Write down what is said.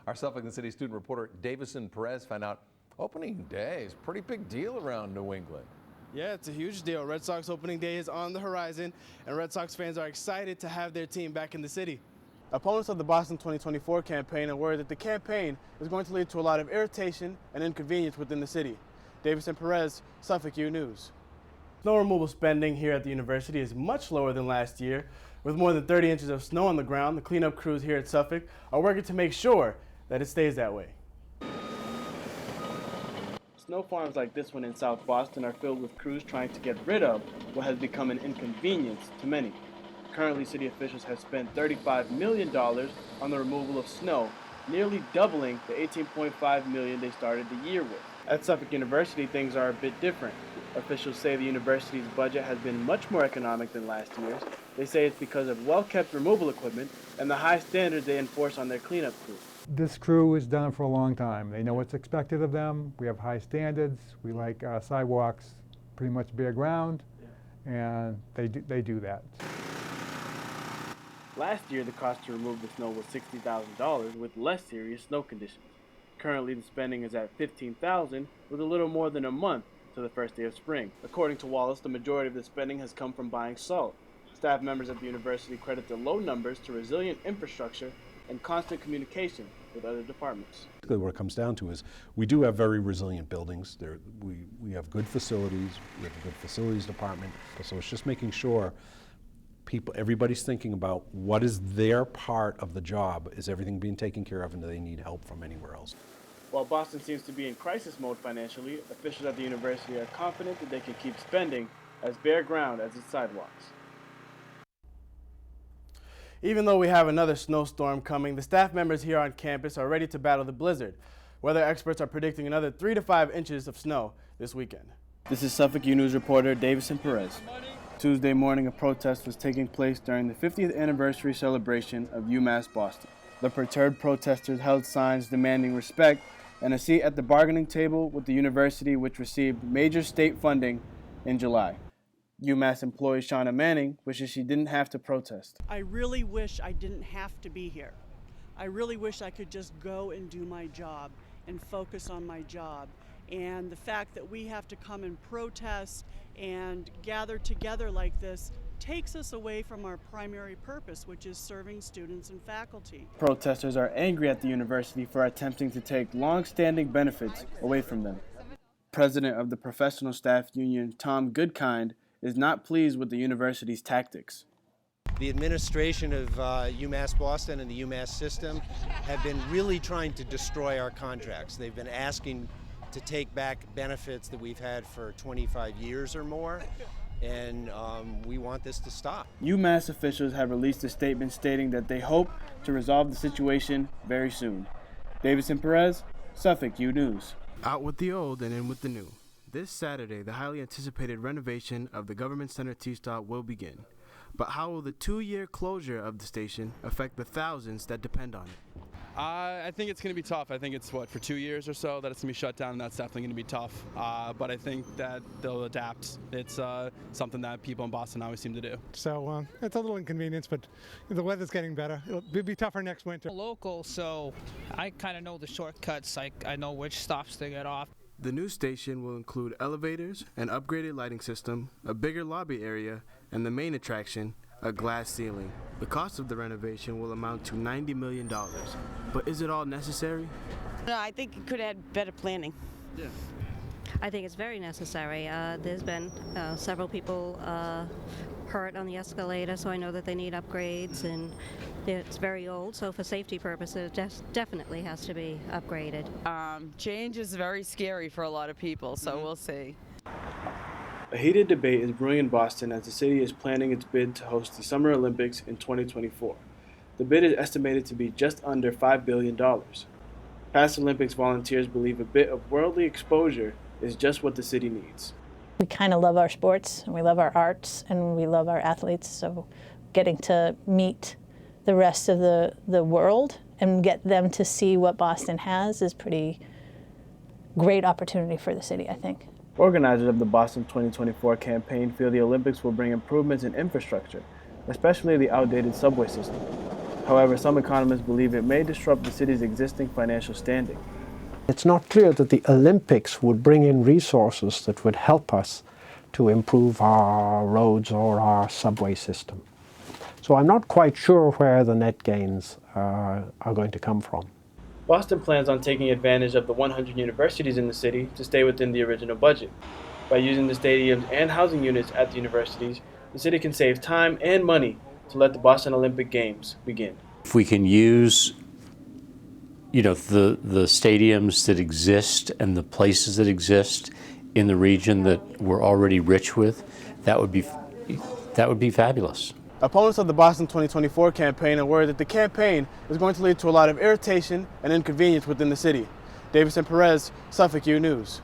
Our Suffolk City student reporter Daveson Perez found out opening day is a pretty big deal around New England. Yeah, it's a huge deal. Red Sox opening day is on the horizon, and Red Sox fans are excited to have their team back in the city. Opponents of the Boston 2024 campaign are worried that the campaign is going to lead to a lot of irritation and inconvenience within the city. Daveson Perez, Suffolk U News. Snow removal spending here at the university is much lower than last year. With more than 30 inches of snow on the ground, the cleanup crews here at Suffolk are working to make sure that it stays that way. Snow farms like this one in South Boston are filled with crews trying to get rid of what has become an inconvenience to many. Currently, city officials have spent $35 million on the removal of snow, nearly doubling the $18.5 million they started the year with. At Suffolk University, things are a bit different. Officials say the university's budget has been much more economic than last year's. They say it's because of well-kept removal equipment and the high standards they enforce on their cleanup crew. This crew has done it for a long time. They know what's expected of them. We have high standards. We like sidewalks pretty much bare ground, and they do that. Last year, the cost to remove the snow was $60,000 with less serious snow conditions. Currently, the spending is at $15,000 with a little more than a month to the first day of spring. According to Wallace, the majority of the spending has come from buying salt. Staff members at the university credit the low numbers to resilient infrastructure and constant communication with other departments. Basically what it comes down to is we do have very resilient buildings. We have good facilities, we have a good facilities department, so it's just making sure everybody's thinking about what is their part of the job. Is everything being taken care of, and do they need help from anywhere else? While Boston seems to be in crisis mode financially, officials at the university are confident that they can keep spending as bare ground as its sidewalks. Even though we have another snowstorm coming, the staff members here on campus are ready to battle the blizzard. Weather experts are predicting another 3 to 5 inches of snow this weekend. This is Suffolk U News reporter Daveson Perez. Tuesday morning, a protest was taking place during the 50th anniversary celebration of UMass Boston. The perturbed protesters held signs demanding respect and a seat at the bargaining table with the university, which received major state funding in July. UMass employee Shauna Manning wishes she didn't have to protest. I really wish I didn't have to be here. I really wish I could just go and do my job and focus on my job. And the fact that we have to come and protest and gather together like this takes us away from our primary purpose, which is serving students and faculty. Protesters are angry at the university for attempting to take long-standing benefits away from them. President of the Professional Staff Union, Tom Goodkind, is not pleased with the university's tactics. The administration of UMass Boston and the UMass system have been really trying to destroy our contracts. They've been asking to take back benefits that we've had for 25 years or more, and we want this to stop. UMass officials have released a statement stating that they hope to resolve the situation very soon. Daveson Perez, Suffolk U News. Out with the old and in with the new. This Saturday, the highly anticipated renovation of the Government Center T-Stop will begin. But how will the 2-year closure of the station affect the thousands that depend on it? I think it's going to be tough. I think it's, for 2 years or so that it's going to be shut down, and that's definitely going to be tough. But I think that they'll adapt. It's something that people in Boston always seem to do. So it's a little inconvenience, but the weather's getting better. It'll be tougher next winter. Local, so I kind of know the shortcuts. I know which stops to get off. The new station will include elevators, an upgraded lighting system, a bigger lobby area, and the main attraction, a glass ceiling. The cost of the renovation will amount to $90 million. But is it all necessary? No, I think it could have had better planning. Yeah. I think it's very necessary. There's been several people hurt on the escalator, so I know that they need upgrades, and it's very old, so for safety purposes, definitely has to be upgraded. Change is very scary for a lot of people, so we'll see. A heated debate is brewing in Boston as the city is planning its bid to host the Summer Olympics in 2024. The bid is estimated to be just under $5 billion. Past Olympics volunteers believe a bit of worldly exposure is just what the city needs. We kind of love our sports, and we love our arts, and we love our athletes, so getting to meet the rest of the world and get them to see what Boston has is pretty great opportunity for the city, I think. Organizers of the Boston 2024 campaign feel the Olympics will bring improvements in infrastructure, especially the outdated subway system. However, some economists believe it may disrupt the city's existing financial standing. It's not clear that the Olympics would bring in resources that would help us to improve our roads or our subway system. So I'm not quite sure where the net gains are going to come from. Boston plans on taking advantage of the 100 universities in the city to stay within the original budget. By using the stadiums and housing units at the universities, the city can save time and money to let the Boston Olympic Games begin. If we can use the stadiums that exist and the places that exist in the region that we're already rich with, that would be fabulous. Opponents of the Boston 2024 campaign are worried that the campaign is going to lead to a lot of irritation and inconvenience within the city. Daveson Perez, Suffolk U News.